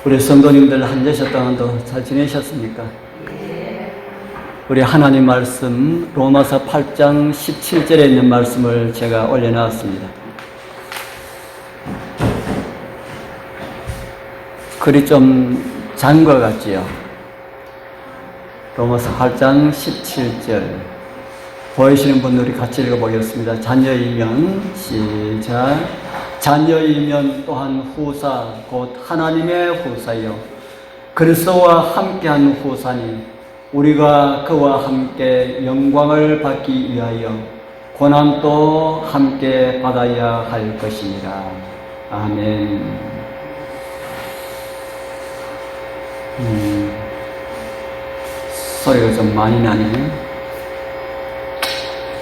우리 성도님들 한 주셔 동안도 잘 지내셨습니까? 우리 하나님 말씀 로마서 8장 17절에 있는 말씀을 제가 올려놨습니다. 글이 좀 작은 것 같지요? 로마서 8장 17절 보이시는 분들이 같이 읽어보겠습니다. 자녀이면 시작. 자녀이면 또한 후사 곧 하나님의 후사요 그리스도와 함께한 후사니 우리가 그와 함께 영광을 받기 위하여 고난도 함께 받아야 할 것이니라. 아멘. 소리가 좀 많이 나네.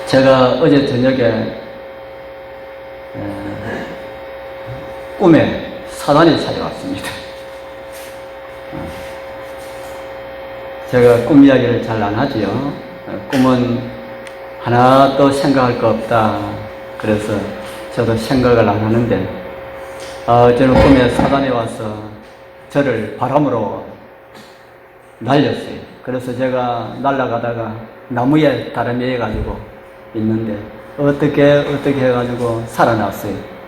제가 어제 저녁에 꿈에 사단이 찾아왔습니다. 제가 꿈 이야기를 잘 안 하지요. 꿈은 하나도 생각할 거 없다. 그래서 저도 생각을 안 하는데 저는 꿈에 사단이 와서 저를 바람으로 날렸어요. 그래서 제가 날아가다가 나무에 다름에 가지고 있는데 어떻게 해가지고 살아났어요.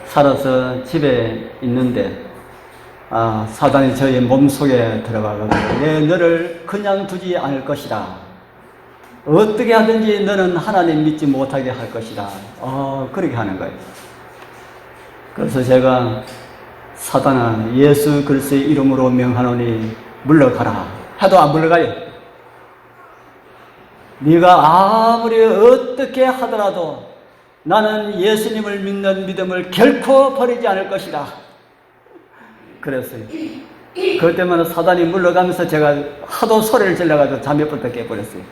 살아서 집에 있는데 사단이 저의 몸속에 들어가가지고 내 너를 그냥 두지 않을 것이다. 어떻게 하든지 너는 하나님 믿지 못하게 할 것이다. 그렇게 하는 거예요. 그래서 제가 사단아 예수 그리스도의 이름으로 명하노니 물러가라 해도 안 물러가요. 네가 아무리 어떻게 하더라도 나는 예수님을 믿는 믿음을 결코 버리지 않을 것이다. 그랬어요. 그럴 때마다 사단이 물러가면서 제가 하도 소리를 질러가지고 잠에 벌떡 깨버렸어요.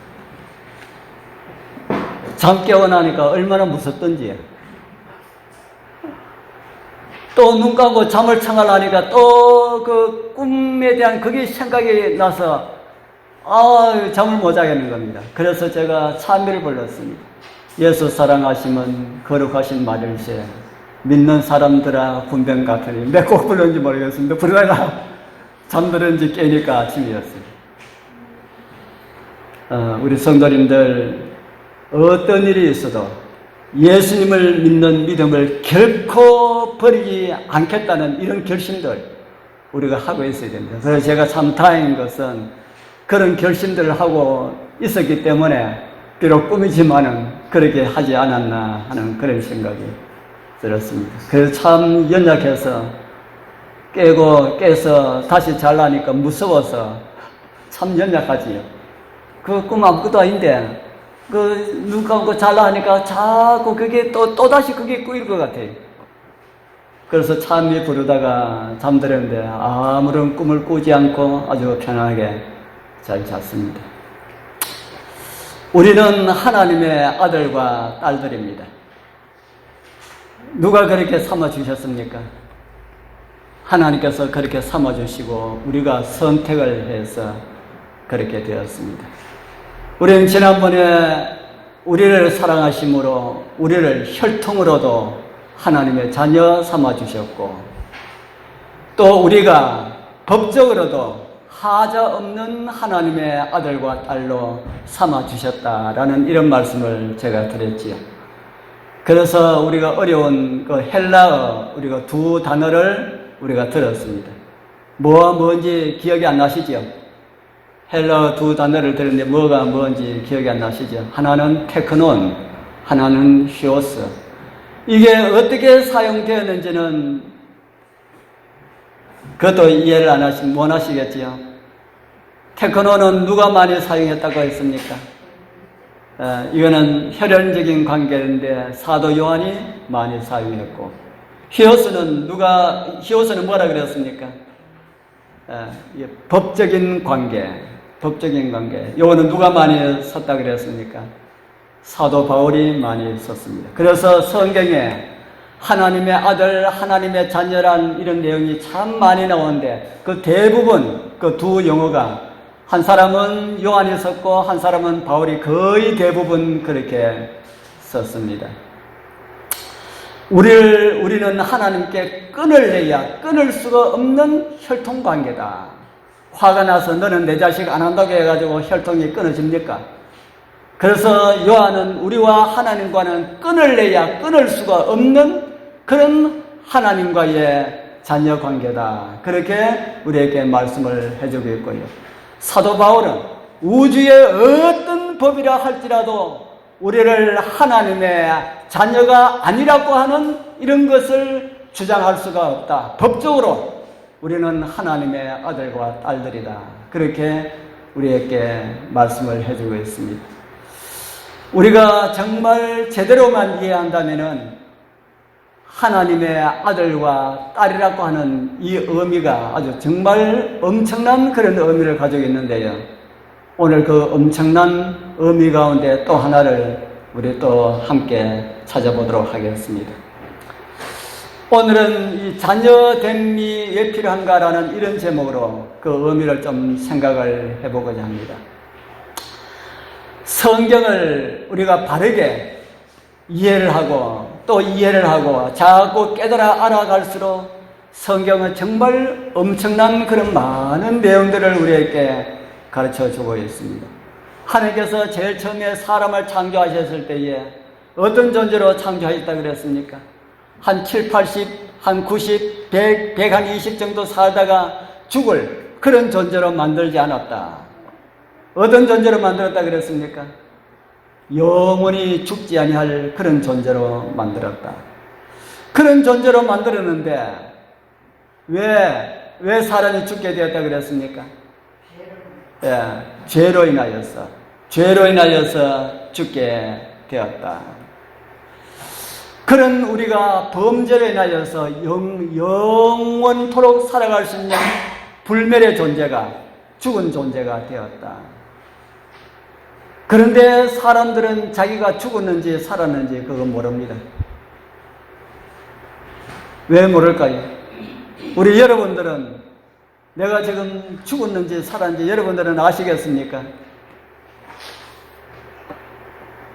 잠 깨어나니까 얼마나 무섭던지. 또 눈 감고 잠을 청하려니까 또 그 꿈에 대한 그게 생각이 나서 잠을 못 자겠는 겁니다. 그래서 제가 찬미를 불렀습니다. 예수 사랑하시면 거룩하신 말일세 믿는 사람들아 군병 같으니 몇 곡 불렀는지 모르겠습니다. 부르다가 잠들었는지 깨니까 아침이었어요. 우리 성도님들 어떤 일이 있어도 예수님을 믿는 믿음을 결코 버리지 않겠다는 이런 결심들 우리가 하고 있어야 됩니다. 그래서 제가 참 다행인 것은 그런 결심들을 하고 있었기 때문에 비록 꿈이지만은 그렇게 하지 않았나 하는 그런 생각이 들었습니다. 그래서 참 연약해서 깨서 다시 잘라니까 무서워서 참 연약하지요. 그 꿈 아무것도 아닌데 눈 감고 잘라니까 자꾸 그게 또다시 그게 꾸일 것 같아요. 그래서 참미 부르다가 잠들었는데 아무런 꿈을 꾸지 않고 아주 편안하게 잘 잤습니다. 우리는 하나님의 아들과 딸들입니다. 누가 그렇게 삼아주셨습니까? 하나님께서 그렇게 삼아주시고 우리가 선택을 해서 그렇게 되었습니다. 우리는 지난번에 우리를 사랑하심으로 우리를 혈통으로도 하나님의 자녀 삼아주셨고 또 우리가 법적으로도 하자 없는 하나님의 아들과 딸로 삼아주셨다라는 이런 말씀을 제가 드렸지요. 그래서 우리가 어려운 그 헬라어 우리가 두 단어를 우리가 들었습니다. 뭐가 뭔지 기억이 안 나시죠? 헬라어 두 단어를 들었는데 뭐가 뭔지 기억이 안 나시죠? 하나는 테크논, 하나는 히오스. 이게 어떻게 사용되었는지는 그것도 이해를 못 하시겠지요? 테크논은 누가 많이 사용했다고 했습니까? 이거는 혈연적인 관계인데 사도 요한이 많이 사용했고, 히오스는 뭐라 그랬습니까? 법적인 관계. 요거는 누가 많이 썼다 그랬습니까? 사도 바울이 많이 썼습니다. 그래서 성경에 하나님의 아들, 하나님의 자녀란 이런 내용이 참 많이 나오는데 그 대부분 그 두 용어가 한 사람은 요한이 썼고 한 사람은 바울이 거의 대부분 그렇게 썼습니다. 우리는 하나님께 끈을 내야 끊을 수가 없는 혈통관계다. 화가 나서 너는 내 자식 안 한다고 해가지고 혈통이 끊어집니까? 그래서 요한은 우리와 하나님과는 끈을 내야 끊을 수가 없는 그런 하나님과의 자녀 관계다. 그렇게 우리에게 말씀을 해주고 있고요. 사도 바울은 우주의 어떤 법이라 할지라도 우리를 하나님의 자녀가 아니라고 하는 이런 것을 주장할 수가 없다. 법적으로 우리는 하나님의 아들과 딸들이다. 그렇게 우리에게 말씀을 해주고 있습니다. 우리가 정말 제대로만 이해한다면은 하나님의 아들과 딸이라고 하는 이 의미가 아주 정말 엄청난 그런 의미를 가지고 있는데요. 오늘 그 엄청난 의미 가운데 또 하나를 우리 또 함께 찾아보도록 하겠습니다. 오늘은 이 자녀됨이 왜 필요한가라는 이런 제목으로 그 의미를 좀 생각을 해보고자 합니다. 성경을 우리가 바르게 이해를 하고 또 이해를 하고 자꾸 깨달아 알아갈수록 성경은 정말 엄청난 그런 많은 내용들을 우리에게 가르쳐 주고 있습니다. 하나님께서 제일 처음에 사람을 창조하셨을 때에 어떤 존재로 창조하셨다고 그랬습니까? 한 7, 80, 한 90, 100, 120 정도 살다가 죽을 그런 존재로 만들지 않았다. 어떤 존재로 만들었다 그랬습니까? 영원히 죽지 아니할 그런 존재로 만들었다. 그런 존재로 만들었는데 왜 사람이 죽게 되었다 그랬습니까? 예, 죄로 인하여서 죽게 되었다. 그런 우리가 범죄로 인하여서 영원토록 살아갈 수 있는 불멸의 존재가 죽은 존재가 되었다. 그런데 사람들은 자기가 죽었는지 살았는지 그거 모릅니다. 왜 모를까요? 우리 여러분들은 내가 지금 죽었는지 살았는지 여러분들은 아시겠습니까?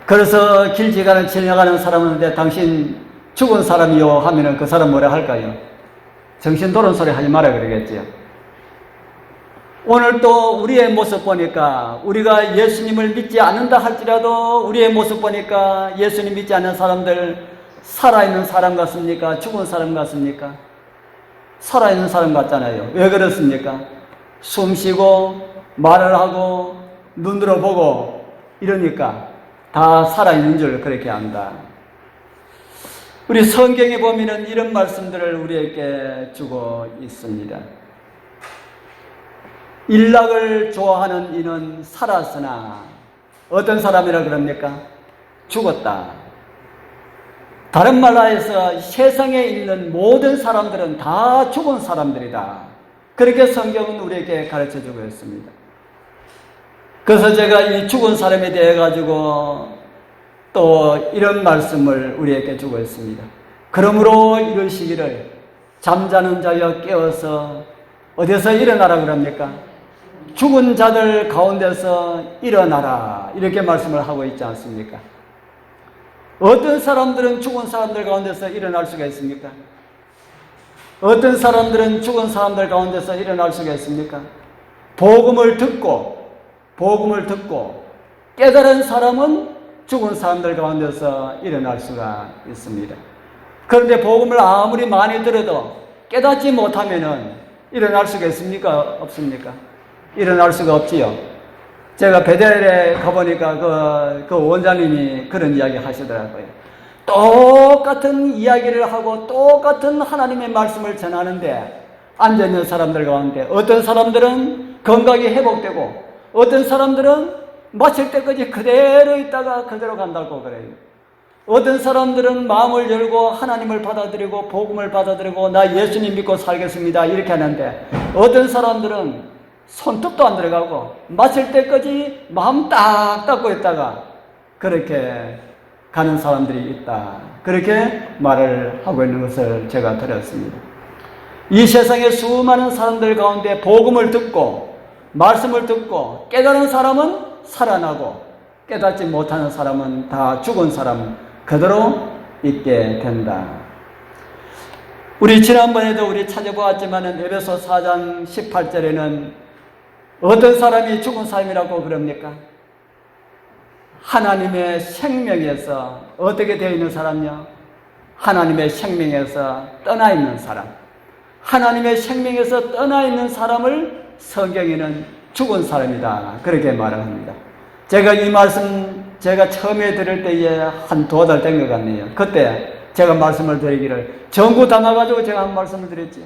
그래서 길 지나가는 사람인데 당신 죽은 사람이요 하면은 그 사람 뭐라 할까요? 정신 돌은 소리 하지 마라 그러겠지요. 오늘 또 우리의 모습 보니까 우리가 예수님을 믿지 않는다 할지라도 우리의 모습 보니까 예수님 믿지 않는 사람들 살아있는 사람 같습니까? 죽은 사람 같습니까? 살아있는 사람 같잖아요. 왜 그렇습니까? 숨 쉬고 말을 하고 눈으로 보고 이러니까 다 살아있는 줄 그렇게 안다. 우리 성경에 보면은 이런 말씀들을 우리에게 주고 있습니다. 일락을 좋아하는 이는 살았으나 어떤 사람이라 그럽니까? 죽었다. 다른 말로 해서 세상에 있는 모든 사람들은 다 죽은 사람들이다. 그렇게 성경은 우리에게 가르쳐주고 있습니다. 그래서 제가 이 죽은 사람에 대해 가지고 또 이런 말씀을 우리에게 주고 있습니다. 그러므로 이러시기를 잠자는 자여 깨어서 어디서 일어나라 그럽니까? 죽은 자들 가운데서 일어나라 이렇게 말씀을 하고 있지 않습니까? 어떤 사람들은 죽은 사람들 가운데서 일어날 수가 있습니까? 어떤 사람들은 죽은 사람들 가운데서 일어날 수가 있습니까? 복음을 듣고 깨달은 사람은 죽은 사람들 가운데서 일어날 수가 있습니다. 그런데 복음을 아무리 많이 들어도 깨닫지 못하면은 일어날 수가 있습니까? 없습니까? 일어날 수가 없지요. 제가 베델에 가보니까 그 원장님이 그런 이야기 하시더라고요. 똑같은 이야기를 하고 똑같은 하나님의 말씀을 전하는데 앉아있는 사람들 가운데 어떤 사람들은 건강이 회복되고 어떤 사람들은 마칠 때까지 그대로 있다가 그대로 간다고 그래요. 어떤 사람들은 마음을 열고 하나님을 받아들이고 복음을 받아들이고 나 예수님 믿고 살겠습니다 이렇게 하는데 어떤 사람들은 손톱도 안 들어가고 마칠 때까지 마음 딱 닫고 있다가 그렇게 가는 사람들이 있다. 그렇게 말을 하고 있는 것을 제가 들었습니다. 이 세상의 수많은 사람들 가운데 복음을 듣고 말씀을 듣고 깨달은 사람은 살아나고 깨닫지 못하는 사람은 다 죽은 사람 그대로 있게 된다. 우리 지난번에도 우리 찾아보았지만은 에베소 4장 18절에는 어떤 사람이 죽은 사람이라고 그럽니까? 하나님의 생명에서 어떻게 되어 있는 사람요? 하나님의 생명에서 떠나 있는 사람. 하나님의 생명에서 떠나 있는 사람을 성경에는 죽은 사람이다, 그렇게 말을 합니다. 제가 이 말씀 제가 처음에 들을 때에 한 2달 된 것 같네요. 그때 제가 말씀을 드리기를 전구 담아가지고 제가 한 말씀을 드렸죠.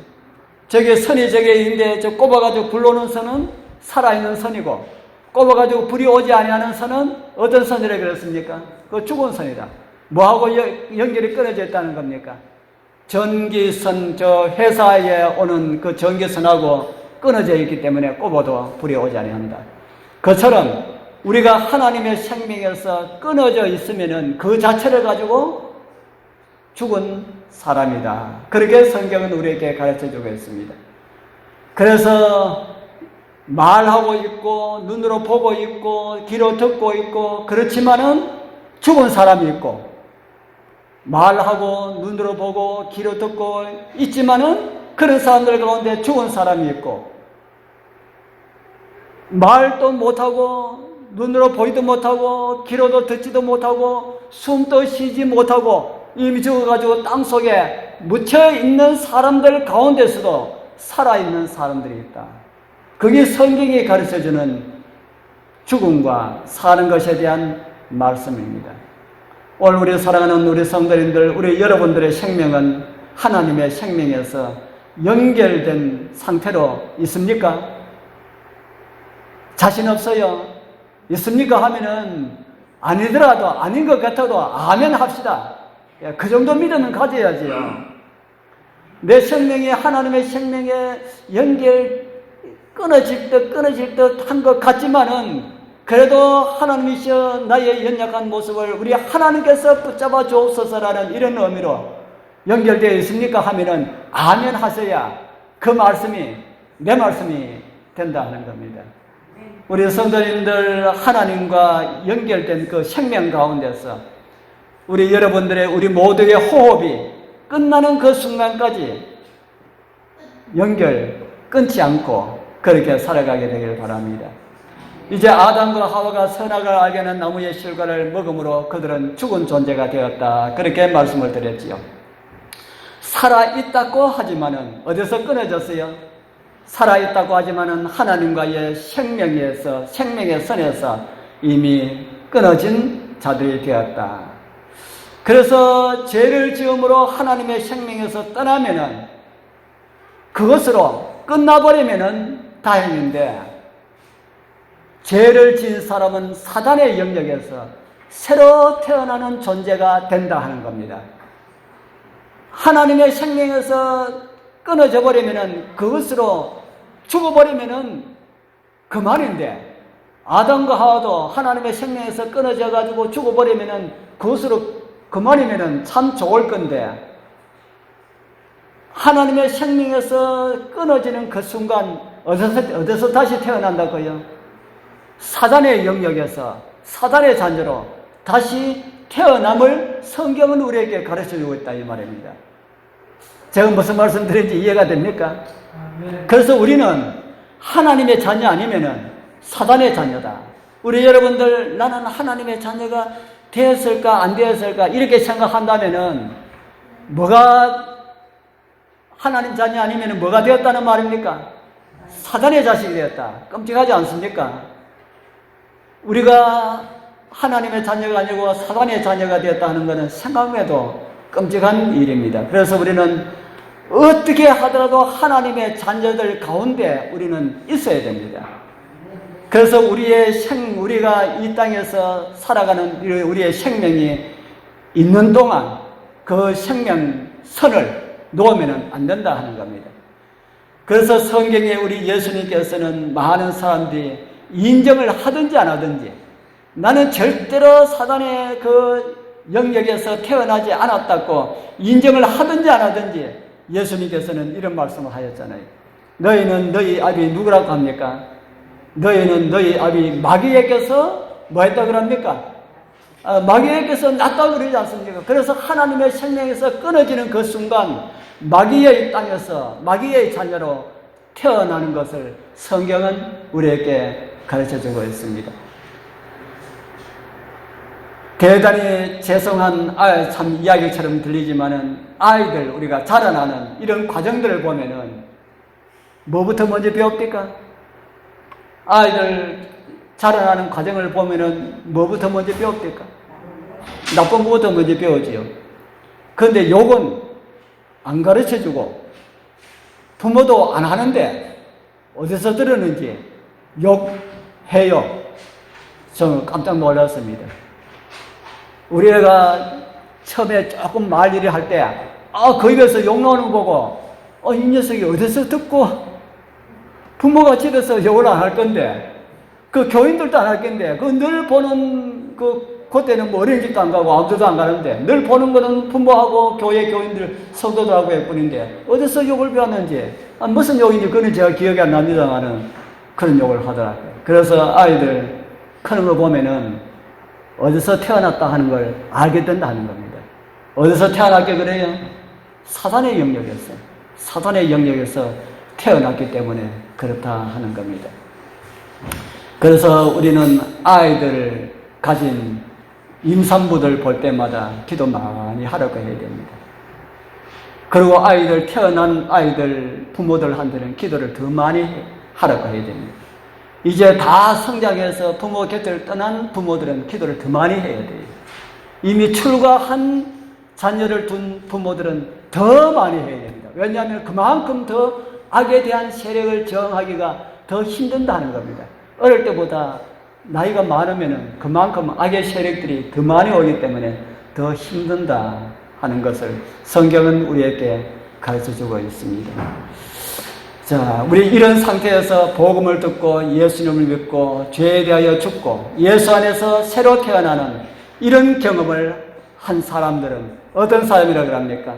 저게 선이 저게 있는데 저 꼽아가지고 불러오는 선은 살아있는 선이고, 꼽아가지고 불이 오지 아니하는 선은 어떤 선이라 그랬습니까? 그 죽은 선이다. 뭐하고 연결이 끊어져 있다는 겁니까? 전기선, 저 회사에 오는 그 전기선하고 끊어져 있기 때문에 꼽아도 불이 오지 아니한다. 그처럼 우리가 하나님의 생명에서 끊어져 있으면은 그 자체를 가지고 죽은 사람이다, 그렇게 성경은 우리에게 가르쳐주고 있습니다. 그래서 말하고 있고 눈으로 보고 있고 귀로 듣고 있고 그렇지만은 죽은 사람이 있고, 말하고 눈으로 보고 귀로 듣고 있지만은 그런 사람들 가운데 죽은 사람이 있고, 말도 못하고 눈으로 보지도 못하고 귀로도 듣지도 못하고 숨도 쉬지 못하고 이미 죽어가지고 땅속에 묻혀있는 사람들 가운데서도 살아있는 사람들이 있다. 그게 성경이 가르쳐주는 죽음과 사는 것에 대한 말씀입니다. 오늘 우리 사랑하는 우리 성도님들, 우리 여러분들의 생명은 하나님의 생명에서 연결된 상태로 있습니까? 자신 없어요? 있습니까? 하면은 아니더라도, 아닌 것 같아도 아멘 합시다. 그 정도 믿음은 가져야지요. 내 생명이 하나님의 생명에 끊어질 듯 한 것 같지만은 그래도 하나님이시여 나의 연약한 모습을 우리 하나님께서 붙잡아 주옵소서라는 이런 의미로 연결되어 있습니까? 하면은 아멘 하셔야 그 말씀이 내 말씀이 된다 하는 겁니다. 우리 성도님들, 하나님과 연결된 그 생명 가운데서 우리 여러분들의, 우리 모두의 호흡이 끝나는 그 순간까지 연결 끊지 않고 그렇게 살아가게 되길 바랍니다. 이제 아담과 하와가 선악을 알게 하는 나무의 실과를 먹음으로 그들은 죽은 존재가 되었다, 그렇게 말씀을 드렸지요. 살아있다고 하지만은 어디서 끊어졌어요? 살아있다고 하지만은 하나님과의 생명에서, 생명의 선에서 이미 끊어진 자들이 되었다. 그래서 죄를 지음으로 하나님의 생명에서 떠나면은, 그것으로 끝나버리면은 다행인데, 죄를 지은 사람은 사단의 영역에서 새로 태어나는 존재가 된다 하는 겁니다. 하나님의 생명에서 끊어져 버리면은, 그것으로 죽어버리면은 그만인데, 아담과 하와도 하나님의 생명에서 끊어져 가지고 죽어버리면은 그것으로 그만이면은 참 좋을 건데, 하나님의 생명에서 끊어지는 그 순간 어디서 다시 태어난다고요? 사단의 영역에서, 사단의 잔재로 다시 태어남을 성경은 우리에게 가르쳐주고 있다, 이 말입니다. 제가 무슨 말씀 드린지 이해가 됩니까? 그래서 우리는 하나님의 자녀 아니면은 사단의 자녀다. 우리 여러분들, 나는 하나님의 자녀가 되었을까 안 되었을까 이렇게 생각한다면은 뭐가 하나님 자녀 아니면은 뭐가 되었다는 말입니까? 사단의 자식이 되었다. 끔찍하지 않습니까? 우리가 하나님의 자녀가 아니고 사단의 자녀가 되었다 하는 것은 생각해도 끔찍한 일입니다. 그래서 우리는 어떻게 하더라도 하나님의 자녀들 가운데 우리는 있어야 됩니다. 그래서 우리가 이 땅에서 살아가는 우리의 생명이 있는 동안 그 생명선을 놓으면 안 된다 하는 겁니다. 그래서 성경에 우리 예수님께서는 많은 사람들이 인정을 하든지 안 하든지, 나는 절대로 사단의 그 영역에서 태어나지 않았다고 인정을 하든지 안 하든지 예수님께서는 이런 말씀을 하셨잖아요. 너희는 너희 아비 누구라고 합니까? 너희는 너희 아비 마귀에게서 뭐 했다 그럽니까? 마귀에게서 났다고 그러지 않습니까? 그래서 하나님의 생명에서 끊어지는 그 순간 마귀의 땅에서 마귀의 자녀로 태어나는 것을 성경은 우리에게 가르쳐주고 있습니다. 대단히 죄송한 참 이야기처럼 들리지만은 아이들 우리가 자라나는 이런 과정들을 보면은 뭐부터 먼저 배웁니까? 아이들 자라나는 과정을 보면은 뭐부터 먼저 배웁니까? 나쁜 것부터 먼저 배우지요. 그런데 욕은 안 가르쳐주고 부모도 안 하는데 어디서 들었는지 욕해요. 저는 깜짝 놀랐습니다. 우리 애가 처음에 조금 말 일을 할 때, 그 입에서 욕 나오는 거 보고, 이 녀석이 어디서 듣고, 부모가 집에서 욕을 안 할 건데, 그 교인들도 안 할 건데, 그 늘 보는 그때는 뭐 어린이집도 안 가고 아무데도 안 가는데, 늘 보는 거는 부모하고 교회 교인들, 성도들하고 할 뿐인데, 어디서 욕을 배웠는지, 무슨 욕인지 그는 제가 기억이 안 납니다만은, 그런 욕을 하더라고요. 그래서 아이들 크는 거 보면은, 어디서 태어났다 하는 걸 알게 된다는 겁니다. 어디서 태어났게 그래요? 사단의 영역에서, 사단의 영역에서 태어났기 때문에 그렇다 하는 겁니다. 그래서 우리는 아이들 가진 임산부들 볼 때마다 기도 많이 하라고 해야 됩니다. 그리고 아이들 태어난 아이들 부모들한테는 기도를 더 많이 하라고 해야 됩니다. 이제 다 성장해서 부모 곁을 떠난 부모들은 기도를 더 많이 해야 돼요. 이미 출가한 자녀를 둔 부모들은 더 많이 해야 됩니다. 왜냐하면 그만큼 더 악에 대한 세력을 저항하기가 더 힘든다는 겁니다. 어릴 때보다 나이가 많으면 그만큼 악의 세력들이 더 많이 오기 때문에 더 힘든다 하는 것을 성경은 우리에게 가르쳐주고 있습니다. 자, 우리 이런 상태에서 복음을 듣고 예수님을 믿고 죄에 대하여 죽고 예수 안에서 새로 태어나는 이런 경험을 한 사람들은 어떤 사람이라고 합니까?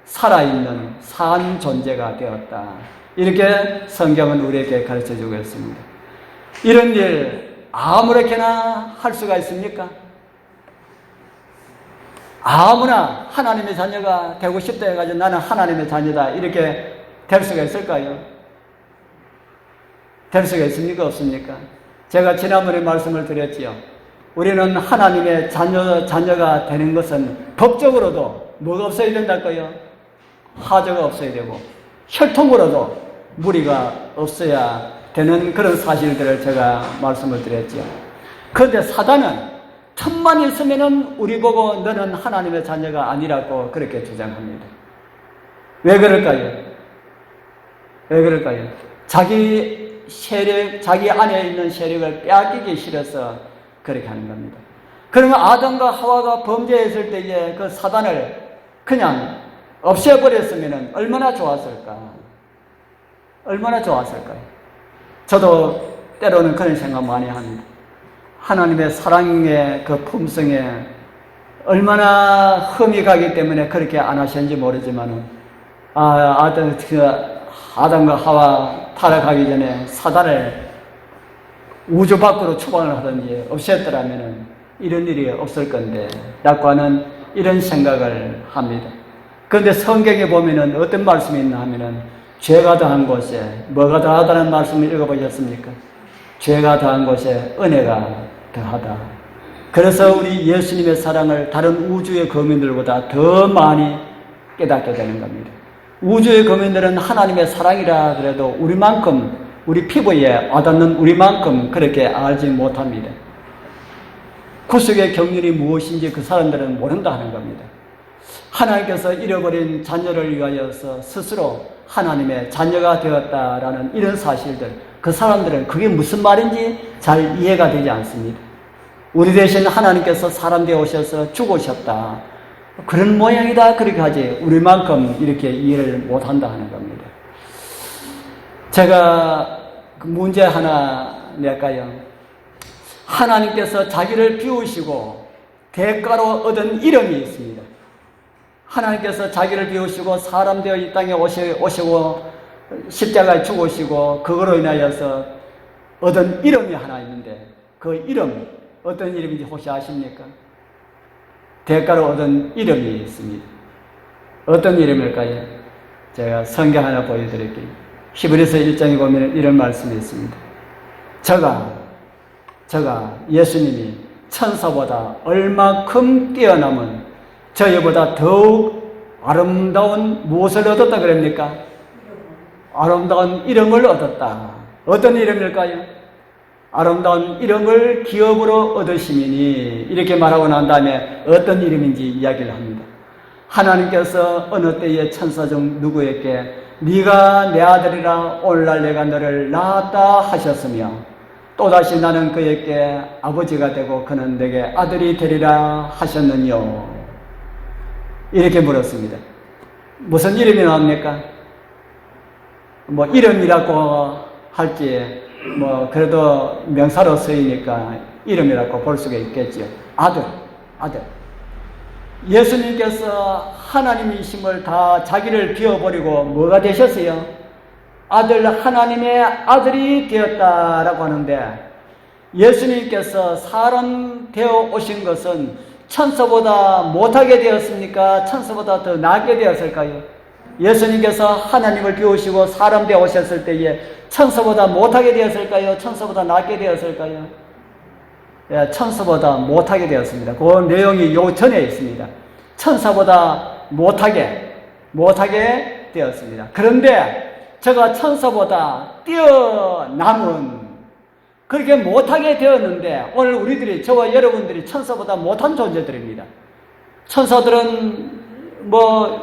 살아있는 산 존재가 되었다. 이렇게 성경은 우리에게 가르쳐주고 있습니다. 이런 일 아무렇게나 할 수가 있습니까? 아무나 하나님의 자녀가 되고 싶다 해가지고 나는 하나님의 자녀다 이렇게 될 수가 있을까요? 될 수가 있습니까? 없습니까? 제가 지난번에 말씀을 드렸지요. 우리는 하나님의 자녀가 되는 것은 법적으로도 뭐가 없어야 된다고요? 하저가 없어야 되고 혈통으로도 무리가 없어야 되는 그런 사실들을 제가 말씀을 드렸지요. 그런데 사단은 틈만 있으면은 우리 보고 너는 하나님의 자녀가 아니라고 그렇게 주장합니다. 왜 그럴까요? 왜 그럴까요? 자기 세력, 자기 안에 있는 세력을 빼앗기기 싫어서 그렇게 하는 겁니다. 그러면 아담과 하와가 범죄했을 때에 그 사단을 그냥 없애버렸으면 얼마나 좋았을까? 얼마나 좋았을까요? 저도 때로는 그런 생각 많이 합니다. 하나님의 사랑의 그 품성에 얼마나 흠이 가기 때문에 그렇게 안 하셨는지 모르지만은, 아담과 하와 타락하기 전에 사단을 우주 밖으로 추방을 하든지 없앴더라면은 이런 일이 없을 건데, 라고 하는 이런 생각을 합니다. 그런데 성경에 보면은 어떤 말씀이 있나 하면은, 죄가 더한 곳에 뭐가 더하다는 말씀을 읽어보셨습니까? 죄가 더한 곳에 은혜가 더하다. 그래서 우리 예수님의 사랑을 다른 우주의 거민들보다 더 많이 깨닫게 되는 겁니다. 우주의 거민들은 하나님의 사랑이라 그래도 우리만큼, 우리 피부에 와닿는 우리만큼 그렇게 알지 못합니다. 구속의 경륜이 무엇인지 그 사람들은 모른다 하는 겁니다. 하나님께서 잃어버린 자녀를 위하여서 스스로 하나님의 자녀가 되었다라는 이런 사실들, 그 사람들은 그게 무슨 말인지 잘 이해가 되지 않습니다. 우리 대신 하나님께서 사람 되어 오셔서 죽으셨다, 그런 모양이다 그렇게 하지 우리만큼 이렇게 이해를 못한다 하는 겁니다. 제가 문제 하나 낼까요? 하나님께서 자기를 비우시고 대가로 얻은 이름이 있습니다. 하나님께서 자기를 비우시고 사람 되어 이 땅에 오시고 십자가에 죽으시고 그거로 인하여서 얻은 이름이 하나 있는데, 그 이름 어떤 이름인지 혹시 아십니까? 대가로 얻은 이름이 있습니다. 어떤 이름일까요? 제가 성경 하나 보여드릴게요. 히브리서 1장에 보면 이런 말씀이 있습니다. 저가 예수님이 천사보다 얼마큼 뛰어남은 저희보다 더욱 아름다운 무엇을 얻었다 그럽니까? 아름다운 이름을 얻었다. 어떤 이름일까요? 아름다운 이름을 기업으로 얻으시미니, 이렇게 말하고 난 다음에 어떤 이름인지 이야기를 합니다. 하나님께서 어느 때에 천사 중 누구에게 네가 내 아들이라 오늘날 내가 너를 낳았다 하셨으며 또다시 나는 그에게 아버지가 되고 그는 내게 아들이 되리라 하셨느뇨. 이렇게 물었습니다. 무슨 이름이 나옵니까? 뭐 이름이라고 할지 뭐 그래도 명사로 쓰이니까 이름이라고 볼 수가 있겠죠. 아들. 예수님께서 하나님이심을 다 자기를 비워버리고 뭐가 되셨어요? 하나님의 아들이 되었다라고 하는데, 예수님께서 사람 되어 오신 것은 천사보다 못하게 되었습니까? 천사보다 더 낫게 되었을까요? 예수님께서 하나님을 비우시고 사람 되어 오셨을 때에 천사보다 못하게 되었을까요? 천사보다 낫게 되었을까요? 예, 천사보다 못하게 되었습니다. 그 내용이 요 전에 있습니다. 천사보다 못하게 되었습니다. 그런데 제가 천사보다 뛰어남은 그렇게 못하게 되었는데, 오늘 우리들이, 저와 여러분들이 천사보다 못한 존재들입니다. 천사들은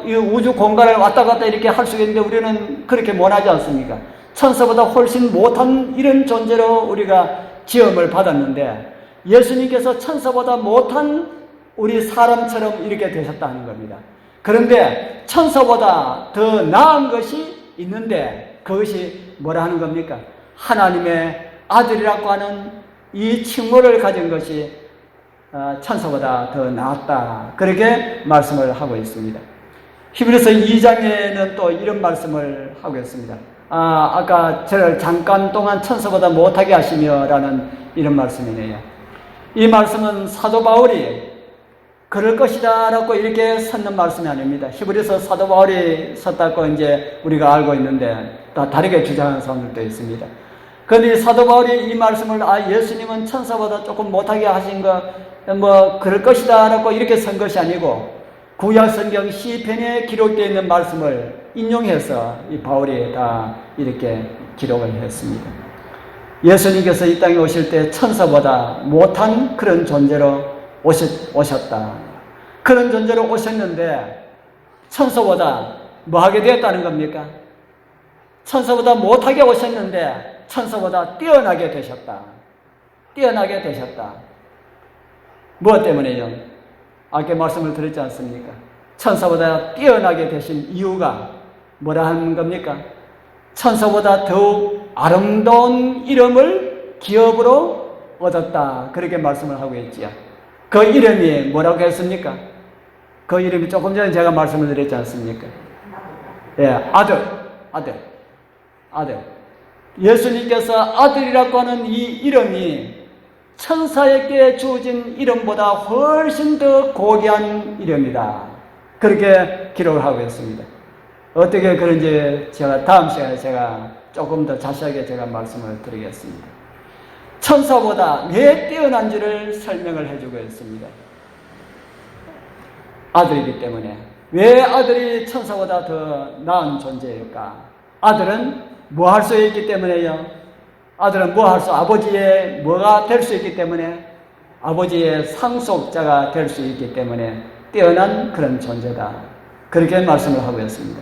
이 우주 공간을 왔다 갔다 이렇게 할 수 있는데 우리는 그렇게 못하지 않습니까? 천사보다 훨씬 못한 이런 존재로 우리가 지음을 받았는데, 예수님께서 천사보다 못한 우리 사람처럼 이렇게 되셨다는 겁니다. 그런데 천사보다 더 나은 것이 있는데, 그것이 뭐라 하는 겁니까? 하나님의 아들이라고 하는 이 칭호를 가진 것이 천사보다 더 낫다, 그렇게 말씀을 하고 있습니다. 히브리서 2장에는 또 이런 말씀을 하고 있습니다. 아까 저를 잠깐 동안 천사보다 못하게 하시며 라는 이런 말씀이네요. 이 말씀은 사도 바울이 그럴 것이다 라고 이렇게 썼는 말씀이 아닙니다. 히브리서 사도 바울이 썼다고 이제 우리가 알고 있는데 다 다르게 주장하는 사람들도 있습니다. 그런데 사도 바울이 이 말씀을 예수님은 천사보다 조금 못하게 하신 거 그럴 것이다 라고 이렇게 쓴 것이 아니고, 구약 성경 시편에 기록되어 있는 말씀을 인용해서 이 바울이 다 이렇게 기록을 했습니다. 예수님께서 이 땅에 오실 때 천사보다 못한 그런 존재로 오셨다. 그런 존재로 오셨는데 천사보다 뭐하게 되었다는 겁니까? 천사보다 못하게 오셨는데 천사보다 뛰어나게 되셨다. 무엇 때문에요? 아까 말씀을 드렸지 않습니까? 천사보다 뛰어나게 되신 이유가 뭐라 하는 겁니까? 천사보다 더욱 아름다운 이름을 기업으로 얻었다, 그렇게 말씀을 하고 있지요. 그 이름이 뭐라고 했습니까? 그 이름이 조금 전에 제가 말씀을 드렸지 않습니까? 예, 아들. 예수님께서 아들이라고 하는 이 이름이 천사에게 주어진 이름보다 훨씬 더 고귀한 이름이다, 그렇게 기록을 하고 있습니다. 어떻게 그런지 제가 다음 시간에 제가 조금 더 자세하게 제가 말씀을 드리겠습니다. 천사보다 왜 뛰어난지를 설명을 해주고 있습니다. 아들이기 때문에. 왜 아들이 천사보다 더 나은 존재일까? 아들은 뭐 할 수 있기 때문에요? 아들은 아버지의 뭐가 될 수 있기 때문에, 아버지의 상속자가 될 수 있기 때문에 뛰어난 그런 존재다, 그렇게 말씀을 하고 있습니다.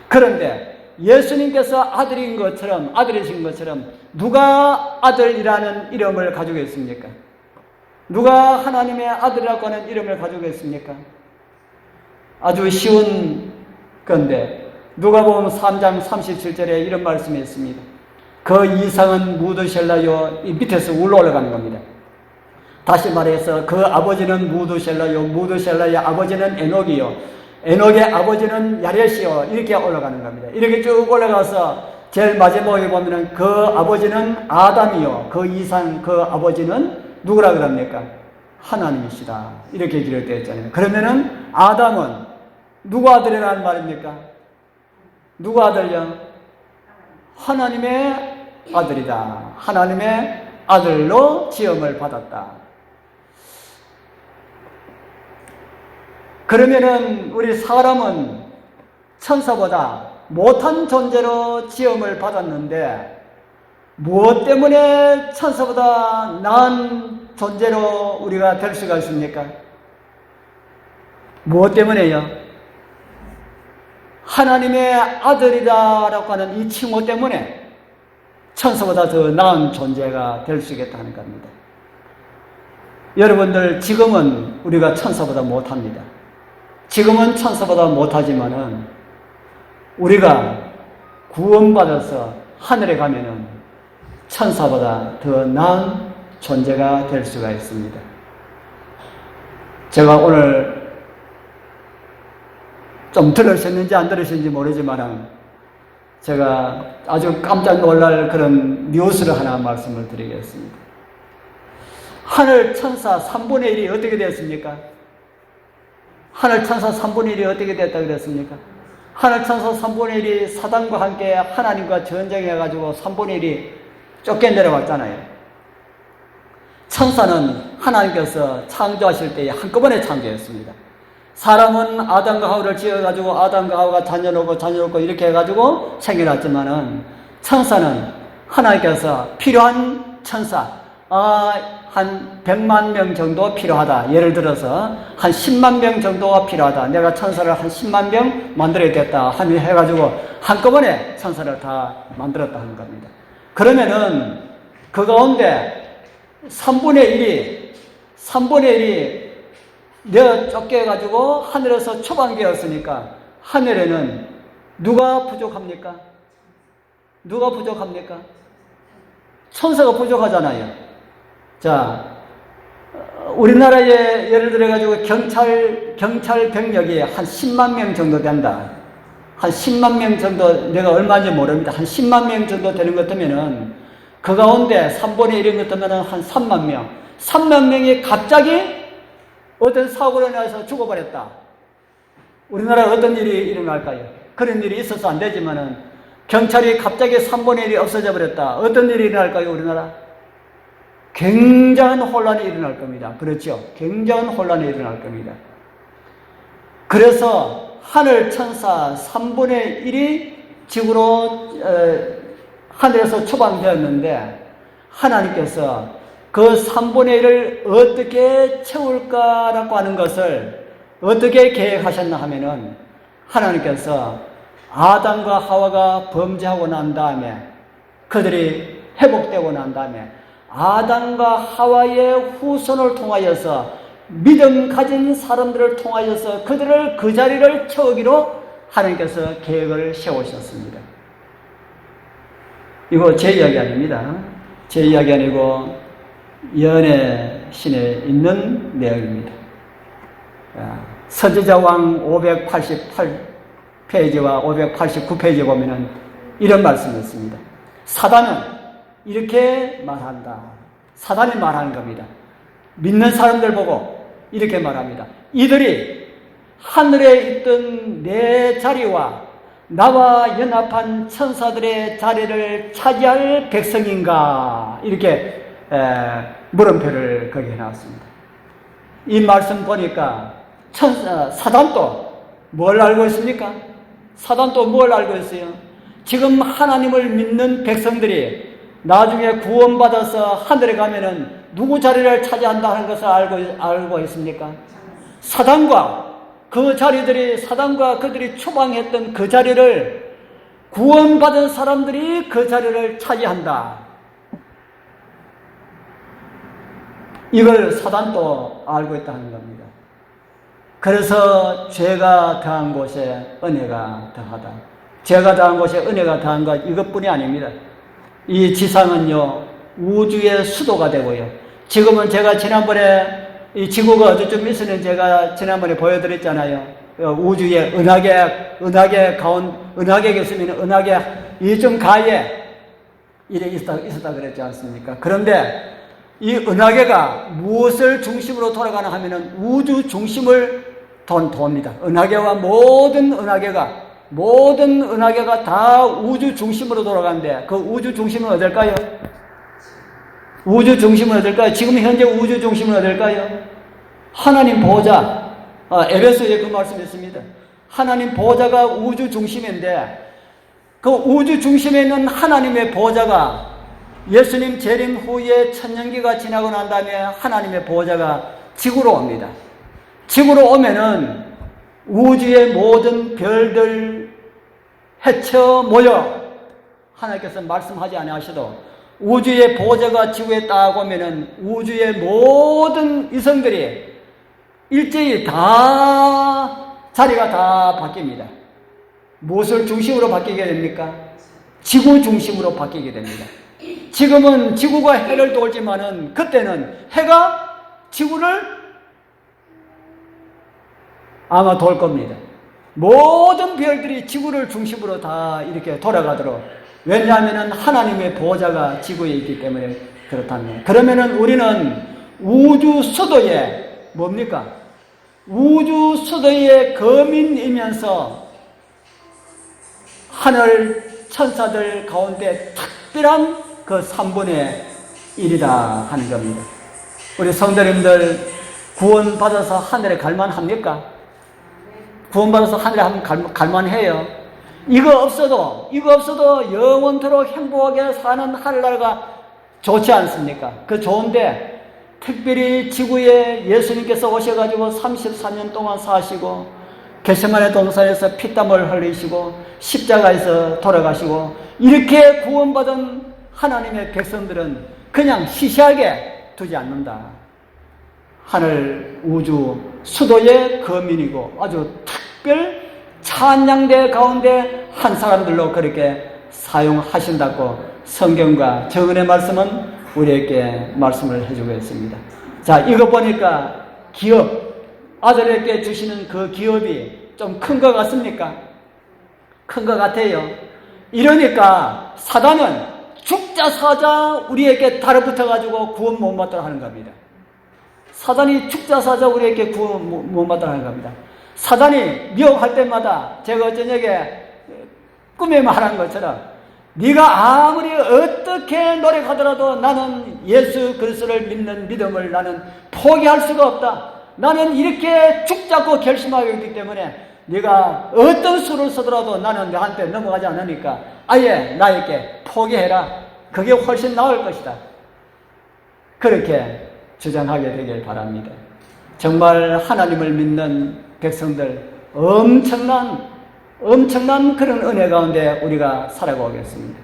그런데 예수님께서 아들이신 것처럼 누가 아들이라는 이름을 가지고 있습니까? 누가 하나님의 아들이라고 하는 이름을 가지고 있습니까? 아주 쉬운 건데, 누가복음 3장 37절에 이런 말씀이 있습니다. 그 이상은 무드셀라요, 이 밑에서 올라가는 겁니다. 다시 말해서 그 아버지는 무드셀라요, 무드셀라의 아버지는 에녹이요, 에녹의 아버지는 야렛이요, 이렇게 올라가는 겁니다. 이렇게 쭉 올라가서 제일 마지막에 보면은 그 아버지는 아담이요, 그 이상 그 아버지는 누구라 그럽니까? 하나님이시다, 이렇게 기록되어 있잖아요. 그러면은 아담은 누구 아들이라는 말입니까? 누구 아들요? 하나님의 아들이다. 하나님의 아들로 지음을 받았다. 그러면은 우리 사람은 천사보다 못한 존재로 지음을 받았는데 무엇 때문에 천사보다 나은 존재로 우리가 될 수가 있습니까? 무엇 때문에요? 하나님의 아들이다라고 하는 이 칭호 때문에 천사보다 더 나은 존재가 될 수 있겠다는 겁니다. 여러분들, 지금은 우리가 천사보다 못합니다. 지금은 천사보다 못하지만은 우리가 구원받아서 하늘에 가면은 천사보다 더 나은 존재가 될 수가 있습니다. 제가 오늘 좀 들으셨는지 안 들으셨는지 모르지만 제가 아주 깜짝 놀랄 그런 뉴스를 하나 말씀을 드리겠습니다. 하늘 천사 3분의 1이 어떻게 되었습니까? 하늘 천사 3분의 1이 어떻게 됐다 그랬습니까? 하늘 천사 3분의 1이 사단과 함께 하나님과 전쟁해가지고 3분의 1이 쫓겨내려왔잖아요. 천사는 하나님께서 창조하실 때에 한꺼번에 창조했습니다. 사람은 아담과 하와를 지어가지고 아담과 하와가 자녀 놓고 이렇게 해가지고 생겨났지만은 천사는 하나님께서 필요한 천사, 한 100만 명 정도 필요하다. 예를 들어서 한 10만 명 정도가 필요하다. 내가 천사를 한 10만 명 만들어야겠다 하면 해가지고 한꺼번에 천사를 다 만들었다 하는 겁니다. 그러면은 그 가운데 3분의 1이 내어 쫓겨가지고 하늘에서 초방되었으니까 하늘에는 누가 부족합니까? 누가 부족합니까? 천사가 부족하잖아요. 자, 우리나라에 예를 들어가지고 경찰 병력이 한 10만 명 정도 된다. 한 10만 명 정도, 내가 얼마인지 모릅니다. 한 10만 명 정도 되는 것 같으면은 그 가운데 3분의 1인 것 같으면은 한 3만 명. 3만 명이 갑자기 어떤 사고로 인해서 죽어버렸다. 우리나라에 어떤 일이 일어날까요? 그런 일이 있어서 안 되지만은 경찰이 갑자기 3분의 1이 없어져 버렸다. 어떤 일이 일어날까요, 우리나라? 굉장한 혼란이 일어날 겁니다. 그렇죠? 굉장한 혼란이 일어날 겁니다. 그래서 하늘 천사 3분의 1이 지구로 하늘에서 초방되었는데 하나님께서 그 3분의 1을 어떻게 채울까라고 하는 것을 어떻게 계획하셨나 하면은 하나님께서 아담과 하와가 범죄하고 난 다음에 그들이 회복되고 난 다음에 아담과 하와의 후손을 통하여서 믿음 가진 사람들을 통하여서 그들을 그 자리를 채우기로 하나님께서 계획을 세우셨습니다. 이거 제 이야기 아닙니다. 제 이야기 아니고 연애 신에 있는 내용입니다. 선지자왕 588페이지와 589페이지에 보면은 이런 말씀이 있습니다. 사단은 이렇게 말한다. 사단이 말하는 겁니다. 믿는 사람들 보고 이렇게 말합니다. 이들이 하늘에 있던 내 자리와 나와 연합한 천사들의 자리를 차지할 백성인가? 이렇게 물음표를 거기에 해놨습니다. 이 말씀 보니까 사단도 뭘 알고 있습니까? 사단도 뭘 알고 있어요? 지금 하나님을 믿는 백성들이 나중에 구원받아서 하늘에 가면은 누구 자리를 차지한다 하는 것을 알고 있습니까? 사단과 그들이 초방했던 그 자리를 구원받은 사람들이 그 자리를 차지한다. 이걸 사단도 알고 있다는 겁니다. 그래서 죄가 더한 곳에 은혜가 더하다. 죄가 더한 곳에 은혜가 더한 것 이것뿐이 아닙니다. 이 지상은요 우주의 수도가 되고요. 지금은 제가 지난번에 이 지구가 어디쯤 있으면 제가 지난번에 보여드렸잖아요. 우주의 은하계가 있으면 은하계 이쯤 가에 이래 있었다 그랬지 않습니까? 그런데 이 은하계가 무엇을 중심으로 돌아가나 하면은 우주 중심을 돕니다. 은하계와 모든 은하계가 모든 은하계가 다 우주 중심으로 돌아가는데 그 우주 중심은 어딜까요? 우주 중심은 어딜까요? 지금 현재 우주 중심은 어딜까요? 하나님 보호자. 에베소에 그 말씀이 있습니다. 하나님 보호자가 우주 중심인데 그 우주 중심에 있는 하나님의 보호자가 예수님 재림 후에 천년기가 지나고 난 다음에 하나님의 보호자가 지구로 옵니다. 지구로 오면은 우주의 모든 별들 헤쳐 모여 하나님께서 말씀하지 않으셔도 우주의 보호자가 지구에 딱 오면은 우주의 모든 이성들이 일제히 다 자리가 다 바뀝니다. 무엇을 중심으로 바뀌게 됩니까? 지구 중심으로 바뀌게 됩니다. 지금은 지구가 해를 돌지만은 그때는 해가 지구를 아마 돌 겁니다. 모든 별들이 지구를 중심으로 다 이렇게 돌아가도록. 왜냐하면 하나님의 보호자가 지구에 있기 때문에 그렇답니다. 그러면은 우리는 우주 수도에 뭡니까? 우주 수도의 거민이면서 하늘 천사들 가운데 특별한 그 3분의 1이다 하는 겁니다. 우리 성도님들 구원받아서 하늘에 갈만합니까? 구원받아서 하늘에 한번 갈만해요. 이거 없어도 영원토록 행복하게 사는 하늘나라가 좋지 않습니까? 그 좋은데 특별히 지구에 예수님께서 오셔가지고 34년 동안 사시고 겟세마네 동산에서 피땀을 흘리시고 십자가에서 돌아가시고 이렇게 구원받은 하나님의 백성들은 그냥 시시하게 두지 않는다. 하늘 우주 수도의 거민이고 아주 특별 찬양대 가운데 한 사람들로 그렇게 사용하신다고 성경과 정은의 말씀은 우리에게 말씀을 해주고 있습니다. 자, 이거 보니까 기업, 아들에게 주시는 그 기업이 좀 큰 것 같습니까? 큰 것 같아요. 이러니까 사단은 죽자 사자 우리에게 달아붙어가지고 구원 못 받도록 하는 겁니다. 사단이 죽자 사자 우리에게 구원 못 받도록 하는 겁니다. 사단이 미혹할 때마다 제가 저녁에 꿈에 말한 것처럼 네가 아무리 어떻게 노력하더라도 나는 예수 그리스도를 믿는 믿음을 나는 포기할 수가 없다. 나는 이렇게 죽자고 결심하고 있기 때문에 네가 어떤 수를 쓰더라도 나는 너한테 넘어가지 않으니까 아예 나에게 포기해라. 그게 훨씬 나을 것이다. 그렇게 주장하게 되길 바랍니다. 정말 하나님을 믿는 백성들 엄청난 그런 은혜 가운데 우리가 살아가겠습니다.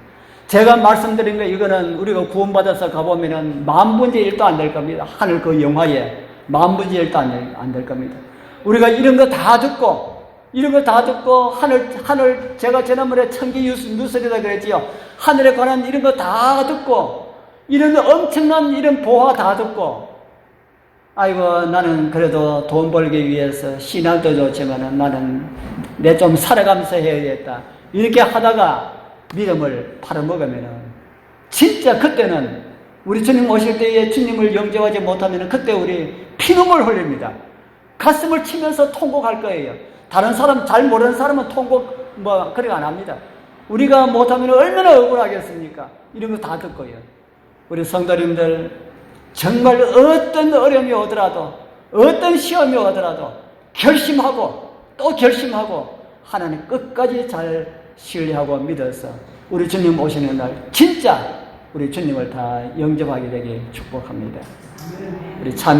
제가 말씀드린 거 이거는 우리가 구원받아서 가보면은 만분의 1도 안 될 겁니다. 하늘 그 영화에 만분의 1도 안 될 겁니다. 우리가 이런 거 다 듣고 하늘 제가 지난번에 청기 뉴스리다 그랬지요. 하늘에 관한 이런 거 다 듣고 이런 엄청난 이런 보화 다 듣고 아이고 나는 그래도 돈 벌기 위해서 신앙도 좋지만은 나는 내 좀 살아가면서 해야겠다. 이렇게 하다가 믿음을 팔아먹으면은 진짜 그때는 우리 주님 오실 때에 주님을 영접하지 못하면은 그때 우리 피눈물 흘립니다. 가슴을 치면서 통곡할 거예요. 다른 사람 잘 모르는 사람은 통곡 그렇게 안 합니다. 우리가 못하면 얼마나 억울하겠습니까? 이런 거 다 듣고요. 우리 성도님들 정말 어떤 어려움이 오더라도 어떤 시험이 오더라도 결심하고 또 결심하고 하나님 끝까지 잘 신뢰하고 믿어서 우리 주님 오시는 날 진짜 우리 주님을 다 영접하게 되길 축복합니다. 우리 참